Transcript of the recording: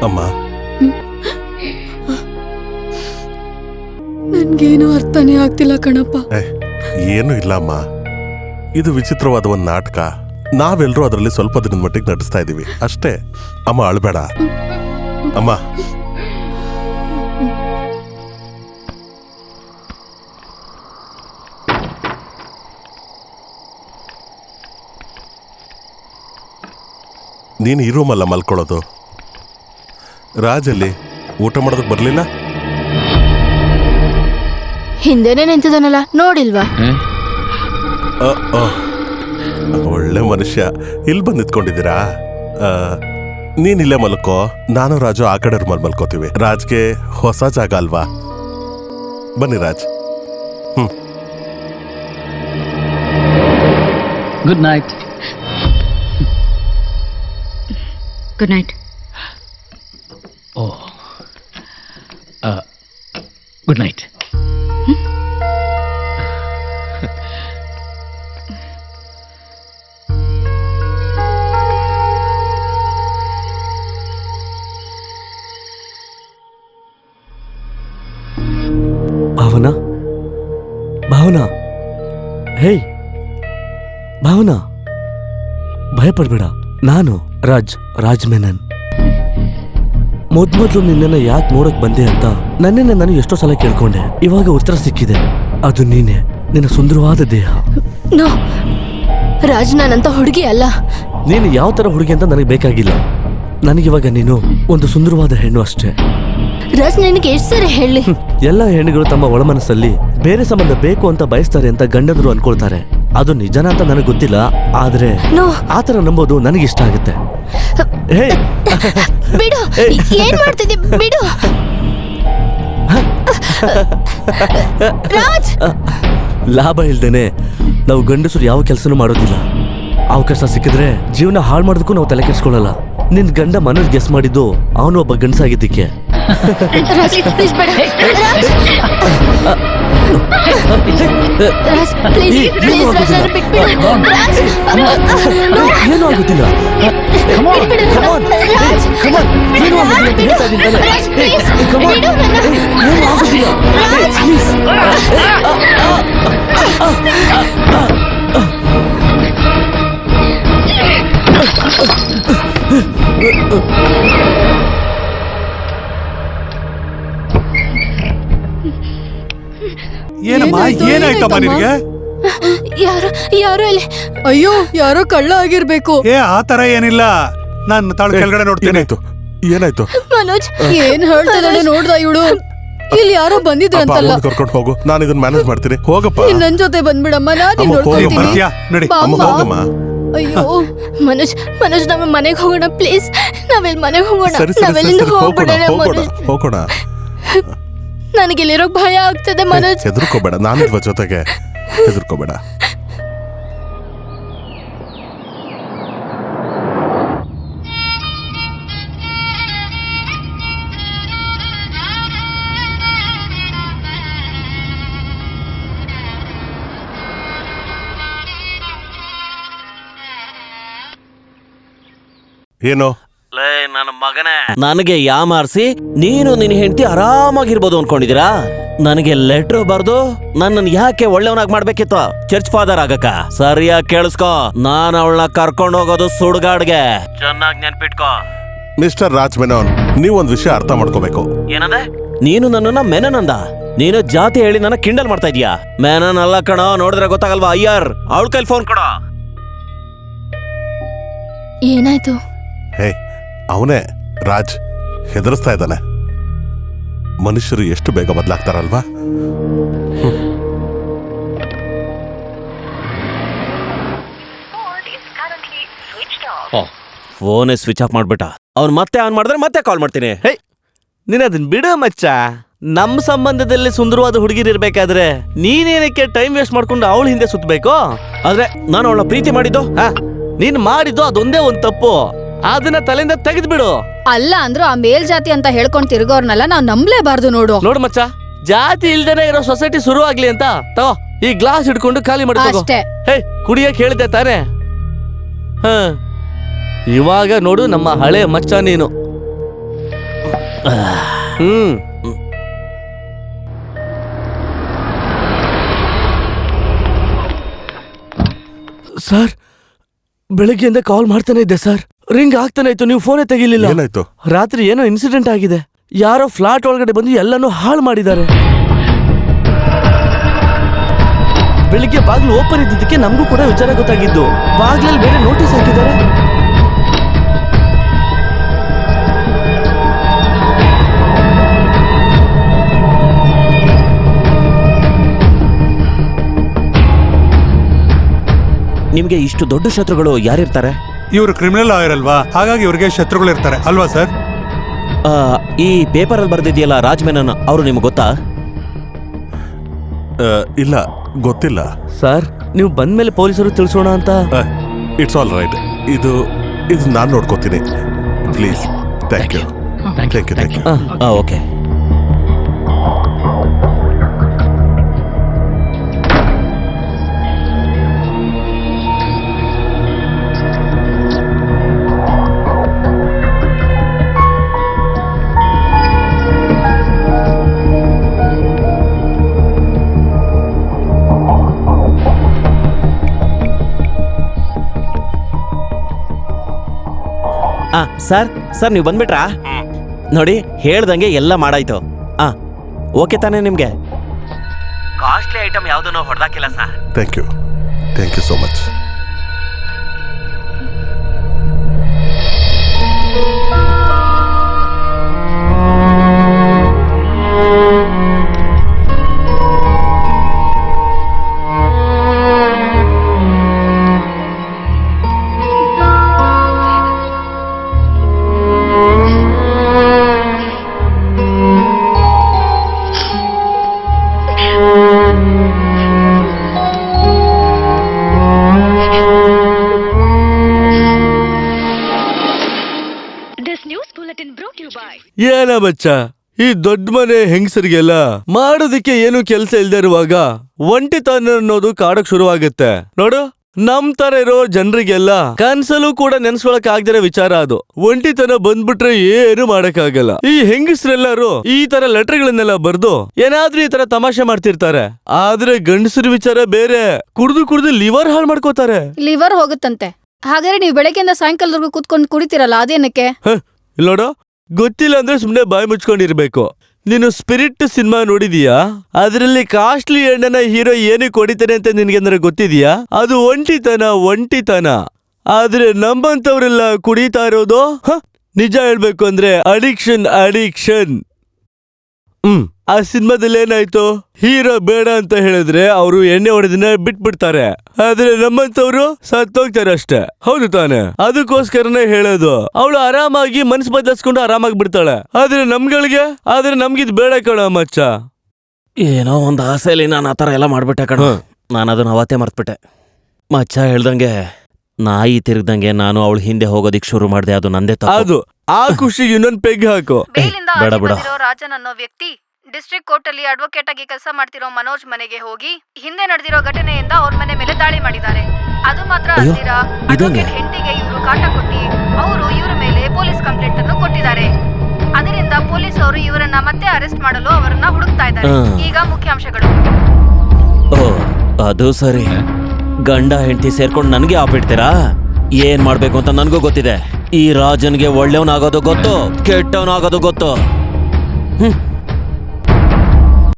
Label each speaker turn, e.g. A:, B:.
A: ಅಮ್ಮ,
B: ನನ್ಗೇನು ಅರ್ಥನೇ ಆಗ್ತಿಲ್ಲ ಕಣಪ್ಪ.
A: ಏನು ಇಲ್ಲ ಅಮ್ಮ, ಇದು ವಿಚಿತ್ರವಾದ ಒಂದು ನಾಟಕ. ನಾವೆಲ್ಲರೂ ಅದರಲ್ಲಿ ಸ್ವಲ್ಪ ದಿನದ ಮಟ್ಟಿಗೆ ನಟಿಸ್ತಾ ಇದ್ದೀವಿ ಅಷ್ಟೇ. ಅಮ್ಮ ಅಳ್ಬೇಡ ಅಮ್ಮ. ನೀನು ಈ ರೂಮಲ್ಲ ಮಲ್ಕೊಳ್ಳೋದು. ರಾಜಲ್ಲಿ ಊಟ ಮಾಡೋದಕ್ಕೆ ಬರಲಿಲ್ಲ?
C: ಹಿಂದೆನೆ ನಿಂತಿದ್ದಾನಲ್ಲ, ನೋಡಿಲ್ವಾ?
A: ಒಳ್ಳೆ ಮನುಷ್ಯ. ಇಲ್ಲಿ ಬಂದು ನಿಂತ್ಕೊಂಡಿದ್ದೀರಾ? ನೀನಿಲ್ಲೇ ಮಲ್ಕೋ, ನಾನು ರಾಜು ಆ ಕಡೆ ರೂಮಲ್ಲಿ ಮಲ್ಕೋತೀವಿ. ರಾಜ್ಗೆ ಹೊಸ ಜಾಗ ಅಲ್ವಾ? ಬನ್ನಿ Raj.
D: Good night.
C: Good night.
D: Oh, good night.
E: Bhavana, Bhavana, hey Bhavana, ಭಯಪಡ್ಬೇಡ. ನಾನು ರಾಜ್ ಮೆನನ್. ಮೊದ್ಲು ನಿನ್ನನ್ನ ಯಾಕೆ ನೋಡಕ್ ಬಂದೆ ಅಂತ ನನ್ನೇ ನಾನು ಎಷ್ಟೋ ಸಲ ಕೇಳ್ಕೊಂಡೆ. ಇವಾಗ ಉತ್ತರ ಸಿಕ್ಕಿದೆ. ಅದು ನೀನೆ, ನಿನ್ನ ಸುಂದರವಾದ ದೇಹ.
C: ನೋ, ರಾಜ್ ನಾನಂತ ಹುಡುಗಿ ಅಲ್ಲ.
E: ನೀನು ಯಾವ ತರ ಹುಡುಗಿ ಅಂತ ನನಗೆ ಬೇಕಾಗಿಲ್ಲ. ನನಗಿವಾಗ ನೀನು ಒಂದು ಸುಂದರವಾದ ಹೆಣ್ಣು ಅಷ್ಟೇ.
C: ರಾಜ್, ನಿನಗೆ ಎಷ್ಟು ಸರಿ ಹೇಳಿ?
E: ಎಲ್ಲ ಹೆಣ್ಣುಗಳು ತಮ್ಮ ಒಳಮನಸ್ಸಲ್ಲಿ ಬೇರೆ ಸಂಬಂಧ ಬೇಕು ಅಂತ ಬಯಸ್ತಾರೆ ಅಂತ ಗಂಡಂದ್ರು ಅನ್ಕೊಳ್ತಾರೆ. ಅದು ನಿಜನ ಅಂತ ನನಗೆ ಗೊತ್ತಿಲ್ಲ, ಆದ್ರೆ ಆತರ ನಂಬೋದು ನನಗಿಷ್ಟ ಆಗುತ್ತೆ.
C: ಬಿಡು, ಏನ್ ಮಾಡ್ತಿದ್ದೆ? ಬಿಡು ರಾಜ್.
E: ಲಾಭ ಇಲ್ದೇನೆ ನಾವು ಗಂಡಸರು ಯಾವ ಕೆಲಸನೂ ಮಾಡೋದಿಲ್ಲ. ಅವಕಾಶ ಸಿಕ್ಕಿದ್ರೆ ಜೀವನ ಹಾಳು ಮಾಡೋದಕ್ಕೂ ನಾವು ತಲೆ ಕೆಡಿಸ್ಕೊಳ್ಳಲ್ಲ. ನಿನ್ ಗಂಡ ಮನೋಜ್ ಗೆಸ್ ಮಾಡಿದ್ದು ಅವನು ಒಬ್ಬ ಗಂಡಸಾಗಿದ್ದಕ್ಕೆ. ಏನೂ ಆಗುತ್ತಿಲ್ಲ.
F: ಏನಮ್ಮ, ಏನಾಯ್ತಮ್ಮ ನಿನಗೆ?
C: ಯಾರೋ ಇಲ್ಲಿ.
B: ಅಯ್ಯೋ, ಯಾರೋ ಕಳ್ಳ ಆಗಿರ್ಬೇಕು.
F: ಆ ತರ ಏನಿಲ್ಲ, ನಾನು ತಾಳು ಕೆಳಗಡೆ ನೋಡ್ತೀನಿ.
A: ಏನಾಯ್ತು?
C: ಮನೋಜ್
B: ಏನ್ ಹೇಳ್ತಿದ್ದಾಳೆ ನೋಡ್ದ ಇವಳು. ಇಲ್ಲಿ ಯಾರೋ ಬಂದಿದ್ರಂತಲ್ಲ.
A: ಕರ್ಕೊಂಡು ಹೋಗು, ನಾನು ಇದನ್ನ ಮ್ಯಾನೇಜ್ ಮಾಡ್ತೀನಿ. ಹೋಗಪ್ಪ,
B: ನನ್ ಜೊತೆ ಬಂದ್ಬಿಡಮ್ಮ, ನಾನು
F: ನಡಿ.
B: ಅಯ್ಯೋ
C: ಮನೋಜ್, ನಮ್ಮ ಮನೆಗೆ ಹೋಗೋಣ ಪ್ಲೀಸ್. ನಾವೆಲ್ಲಿ ಮನೆಗೆ ಹೋಗೋಣ, ನಾವೆಲ್ಲಿಂದ
A: ಹೋಗೋಣ.
C: ನನಗಿಲ್ಲಿರೋಕ್ ಭಯ ಆಗ್ತದೆ ಮನೋಜ್.
A: ಹೆದರ್ಕೋಬೇಡ, ನಾನಿಲ್ವ ಜೊತೆಗೆ, ಹೆದರ್ಕೋಬೇಡ. ಏನೋ
E: ಲೇ ನನ್ನ ಮಗನೇ, ನನಗೆ ಯಾಮಾರಿಸಿ ನೀನು ನಿನ್ನ ಹೆಂಡತಿ ಆರಾಮಾಗಿರ್ಬೋದು ಅನ್ಕೊಂಡಿದ್ದೀರಾ? ನನಗೆ ಲೆಟರ್ ಬರ್ದು ನನ್ನನ್ನು ಯಾಕೆ ಒಳ್ಳೆಯವನಾಗಿ ಮಾಡ್ಬೇಕಿತ್ತು? ಚರ್ಚ್ ಫಾದರ್ ಆಗಕ್ಕ? ಸರಿಯಾಗಿ ಕೇಳಿಸ್ಕೊ, ನಾನು ಅವಳನ್ನ ಕರ್ಕೊಂಡು ಹೋಗೋದು ಸುಡ್ಗಾಡ್ಗೆ. ಚೆನ್ನಾಗಿ ನೆನ್ಪಿಟ್ಕೋ.
A: ಮಿಸ್ಟರ್ ರಾಜ್ ಮೆನನ್, ನೀವೊಂದು ವಿಷಯ ಅರ್ಥ ಮಾಡ್ಕೋಬೇಕು.
E: ಏನಂದೆ? ನೀನು ನನ್ನನ್ನ ಮೆನನ್ ಅಂದ? ನೀನು ಜಾತಿ ಹೇಳಿ ನನ್ನ ಕಿಂಡಲ್ ಮಾಡ್ತಾ ಇದೀಯಾ? ಮೆನನ್ ಅಲ್ಲ ಕಣೋ, ನೋಡಿದ್ರೆ ಗೊತ್ತಾಗಲ್ವಾ? ಅಯ್ಯರ್, ಅವಳ ಕೈಲಿ ಫೋನ್ ಕೊಡೋ.
C: ಏನಾಯ್ತು?
A: ಹೇ, ಅವನೇ ರಾಜ್ ಹೆದರಿಸ್ತಾ ಇದ್ದಾನೆ. ಮನುಷ್ಯರು ಎಷ್ಟು ಬೇಗ ಬದಲಾಗ್ತಾರಲ್ವಾ?
E: ಫೋನೇ ಸ್ವಿಚ್ ಆಫ್ ಮಾಡ್ಬಿಟ್ಟ. ಅವ್ನು ಮತ್ತೆ ಆನ್ ಮಾಡಿದ್ರೆ ಮತ್ತೆ ಕಾಲ್ ಮಾಡ್ತೀನಿ. ಹೇ, ನೀನ್ ಅದನ್ ಬಿಡು ಮಚ್ಚ. ನಮ್ಮ ಸಂಬಂಧದಲ್ಲಿ ಸುಂದರವಾದ ಹುಡುಗಿರಿರ್ಬೇಕಾದ್ರೆ ನೀನೇನಕ್ಕೆ ಟೈಮ್ ವೇಸ್ಟ್ ಮಾಡ್ಕೊಂಡು ಅವಳ ಹಿಂದೆ ಸುತ್ತಬೇಕು? ಆದ್ರೆ ನಾನು ಅವಳನ್ನ ಪ್ರೀತಿ ಮಾಡಿದ್ದು, ನೀನ್ ಮಾಡಿದ್ದು ಅದೊಂದೇ ಒಂದ್ ತಪ್ಪು. ಅದನ್ನ ತಲೆಯಿಂದ ತೆಗೆದ್ಬಿಡು.
B: ಅಲ್ಲ ಅಂದ್ರೂ ಆ ಮೇಲ್ಜಾತಿ ಅಂತ ಹೇಳ್ಕೊಂಡ್ ತಿರ್ಗೋರ್ನೆಲ್ಲ ನಾವ್ ನಂಬ್ಲೇಬಾರ್ದು. ನೋಡು
E: ಮಚ್ಚ, ಜಾತಿ ಇಲ್ದೇನೆ ಇರೋ ಸೊಸೈಟಿ ಶುರು ಆಗ್ಲಿ ಅಂತ ತಗೋ ಈ ಗ್ಲಾಸ್ ಹಿಡ್ಕೊಂಡು ಖಾಲಿ ಮಾಡ್ಕೋ. ಹೇ, ಕುಡಿಯಕ್ ಹೇಳಿದ್ದೆ ತಾನೇ? ಇವಾಗ ನೋಡು ನಮ್ಮ ಹಳೆ ಮಚ್ಚ ನೀನು. ಹ್ಮ್ ಸರ್, ಬೆಳಗ್ಗೆಯಿಂದ ಕಾಲ್ ಮಾಡ್ತಾನೆ ಇದ್ದೆ ಸರ್, ರಿಂಗ್ ಆಗ್ತಾನೆ ಇತ್ತು, ನೀವು ಫೋನೇ ತೆಗಿಲಿಲ್ಲ.
A: ಏನಾಯ್ತು?
E: ರಾತ್ರಿ ಏನೋ ಇನ್ಸಿಡೆಂಟ್ ಆಗಿದೆ. ಯಾರೋ ಫ್ಲಾಟ್ ಒಳಗಡೆ ಬಂದು ಎಲ್ಲಾನು ಹಾಳು ಮಾಡಿದ್ದಾರೆ. ಬೆಳಿಗ್ಗೆ ಬಾಗ್ಲು ಓಪನ್ ಇದ್ದಿದ್ದಕ್ಕೆ ನಮಗೂ ಕೂಡ ವಿಚಾರ ಗೊತ್ತಾಗಿದ್ದು. ಬಾಗ್ಲಲ್ಲಿ ಬೇರೆ ನೋಟಿಸ್ ಹಾಕಿದ್ದಾರೆ.
G: ನಿಮ್ಗೆ ಇಷ್ಟು ದೊಡ್ಡ ಶತ್ರುಗಳು ಯಾರಿರ್ತಾರೆ?
F: ಇವರು ಕ್ರಿಮಿನಲ್ ಲಾಯರ್ ಅಲ್ವಾ, ಹಾಗಾಗಿ ಇವ್ರಿಗೆ ಶತ್ರುಗಳು ಇರ್ತಾರೆ ಅಲ್ವಾ ಸರ್?
G: ಈ ಪೇಪರ್ ಅಲ್ಲಿ ಬರ್ದಿದೆಯಲ್ಲ ರಾಜ್ ಮೆನನ್, ಅವರು ನಿಮ್ಗೆ ಗೊತ್ತಾ?
A: ಇಲ್ಲ, ಗೊತ್ತಿಲ್ಲ.
E: ಸರ್, ನೀವು ಬಂದ್ಮೇಲೆ ಪೊಲೀಸರು ತಿಳಿಸೋಣ ಅಂತ.
A: It's all right. ಇದು ನಾನು ನೋಡ್ಕೋತೀನಿ. Please. Thank you. Thank you.
G: Okay. Sir ನೀವು ಬಂದ್ಬಿಟ್ರಾ? ನೋಡಿ, ಹೇಳ್ದಂಗೆ ಎಲ್ಲ ಮಾಡಾಯ್ತು. ಓಕೆ ತಾನೇ ನಿಮ್ಗೆ? ಕಾಸ್ಟ್ಲಿ ಐಟಮ್ ಯಾವುದನ್ನು ಹೊಡೆದಾಕಿಲ್ಲ sir.
A: Thank you so much.
E: ಏನ ಬಚ್ಚ, ಈ ದೊಡ್ಡ ಮನೆ ಹೆಂಗಸರಿಗೆಲ್ಲ ಮಾಡೋದಕ್ಕೆ ಏನು ಕೆಲ್ಸ ಇಲ್ದೇ ಇರುವಾಗ ಒಂಟಿತನ ಅನ್ನೋದು ಕಾಡಕ್ ಶುರುವಾಗುತ್ತೆ ನೋಡು. ನಮ್ ತರ ಇರೋ ಜನರಿಗೆಲ್ಲ ಕನ್ಸಲ್ಲೂ ಕೂಡ ನೆನ್ಸ್ಕೊಳಕ್ ಆಗ್ದಿರೋ ವಿಚಾರ ಅದು. ಒಂಟಿತನ ಬಂದ್ಬಿಟ್ರೆ ಏನು ಮಾಡಕ್ಕಾಗಲ್ಲ. ಈ ಹೆಂಗಸರೆಲ್ಲರೂ ಈ ತರ ಲೆಟರ್ಗಳನ್ನೆಲ್ಲ ಬರ್ದು ಏನಾದ್ರೂ ಈ ತರ ತಮಾಷೆ ಮಾಡ್ತಿರ್ತಾರೆ. ಆದ್ರೆ ಗಂಡಸರ ವಿಚಾರ ಬೇರೆ. ಕುಡ್ದು ಲಿವರ್ ಹಾಳು ಮಾಡ್ಕೋತಾರೆ.
B: ಲಿವರ್ ಹೋಗುತ್ತಂತೆ. ಹಾಗಾದ್ರೆ ನೀವು ಬೆಳಗ್ಗೆಯಿಂದ ಸಾಯಂಕಾಲದವರೆಗೂ ಕೂತ್ಕೊಂಡು ಕುಡಿತೀರಲ್ಲ, ಅದೇನಕ್ಕೆ?
E: ಇಲ್ಲೋಡು, ಗೊತ್ತಿಲ್ಲ ಅಂದ್ರೆ ಸುಮ್ನೆ ಬಾಯಿ ಮುಚ್ಕೊಂಡಿರ್ಬೇಕು. ನೀನು ಸ್ಪಿರಿಟ್ ಸಿನಿಮಾ ನೋಡಿದೀಯಾ? ಅದರಲ್ಲಿ ಕಾಸ್ಟ್ಲಿ ಹೆಣ್ಣನ ಹೀರೋ ಏನಕ್ಕೆ ಹೊಡಿತಾನೆ ಅಂತ ನಿನ್ಗೇನಾರ ಗೊತ್ತಿದ್ಯಾ? ಅದು ಒಂಟಿತನ. ಆದ್ರೆ ನಮ್ಮಂತವ್ರೆಲ್ಲ ಕುಡಿತಾ ಇರೋದು ನಿಜ ಹೇಳ್ಬೇಕು ಅಂದ್ರೆ ಅಡಿಕ್ಷನ್. ಆ ಸಿನಿಮಾದಲ್ಲಿ ಏನಾಯ್ತು? ಹೀರೋ ಬೇಡ ಅಂತ ಹೇಳಿದ್ರೆ ಅವರು ಎಣ್ಣೆ ಹೊಡೆದಿನ ಬಿಟ್ಬಿಡ್ತಾರೆ. ಆದ್ರೆ ನಮ್ಮಂತವ್ರು ಸತ್ತೋಗ್ತಾರೆ ಅಷ್ಟೇ. ಹೌದು ತಾನೆ? ಅದಕ್ಕೋಸ್ಕರನೇ ಹೇಳೋದು, ಅವಳು ಆರಾಮಾಗಿ ಮನ್ಸು ಬದಲಿಸ್ಕೊಂಡು ಆರಾಮಾಗಿ ಬಿಡ್ತಾಳೆ. ಆದ್ರೆ ನಮ್ಗಿದ್ ಬೇಡ ಕಣ ಮಚ್ಚ.
G: ಏನೋ ಒಂದು ಆಸೆಯಲ್ಲಿ ನಾನು ಆ ಥರ ಎಲ್ಲ ಮಾಡ್ಬಿಟ್ಟೆ ಕಣ. ನಾನು ಅದನ್ನ ಅವತ್ತೇ ಮರ್ತ್ಬಿಟ್ಟೆ. ಮಚ್ಚ ಹೇಳ್ದಂಗೆ ನಾಯಿ ತಿರುಗ್ದಂಗೆ ನಾನು ಅವಳು ಹಿಂದೆ ಹೋಗೋದಿಕ್ ಶುರು ಮಾಡಿದೆ. ಅದು ನಂದೇ ತಪ್ಪು.
E: ಅದು ಆ ಖುಷಿಗೆ ಇನ್ನೊಂದ್ ಪೆಗ್ ಹಾಕು.
G: ಬೇಡ ಬಿಡ.
B: ರಾಜನ್ ಅನ್ನೋ ವ್ಯಕ್ತಿ ಡಿಸ್ಟ್ರಿಕ್ಟ್ ಕೋರ್ಟ್ ಅಲ್ಲಿ ಅಡ್ವೊಕೇಟ್ ಆಗಿ ಕೆಲಸ ಮಾಡ್ತಿರೋ ಮನೋಜ್ ಮನೆಗೆ ಹೋಗಿ ಹಿಂದೆ ನಡೆದಿರೋ ಘಟನೆಯಿಂದ ಅವ್ರ ಮನೆ ಮೇಲೆ ದಾಳಿ ಮಾಡಿದ್ದಾರೆ. ಅದು ಮಾತ್ರ ಅಲ್ದಿರಾ, ಅಡ್ವೊಕೇಟ್ ಹೆಂಡತಿಗೆ ಇವರು ಕಾಟ ಕೊಟ್ಟಿ ಅವರು ಇವರ ಮೇಲೆ ಪೊಲೀಸ್ ಕಂಪ್ಲೇಂಟ್ ಅನ್ನು ಕೊಟ್ಟಿದ್ದಾರೆ. ಅದರಿಂದ ಪೊಲೀಸ್ ಅವರು ಇವರನ್ನ ಮತ್ತೆ ಅರೆಸ್ಟ್ ಮಾಡಲು ಅವರನ್ನ ಹುಡುಕ್ತಾ ಇದ್ದಾರೆ. ಈಗ ಮುಖ್ಯಾಂಶಗಳು.
G: ಅದು ಸರಿ. ಗಂಡ ಹೆಂಡತಿ ಸೇರ್ಕೊಂಡು ನನಗೆ ಆಪಿಡ್ತೀರಾ? ಏನ್ ಮಾಡ್ಬೇಕು ಅಂತ ನನಗೂ ಗೊತ್ತಿದೆ. ಈ ರಾಜನ್ಗೆ ಒಳ್ಳೆಯವನಾಗೋದು ಗೊತ್ತು, ಕೆಟ್ಟವನಾಗೋದು ಗೊತ್ತು.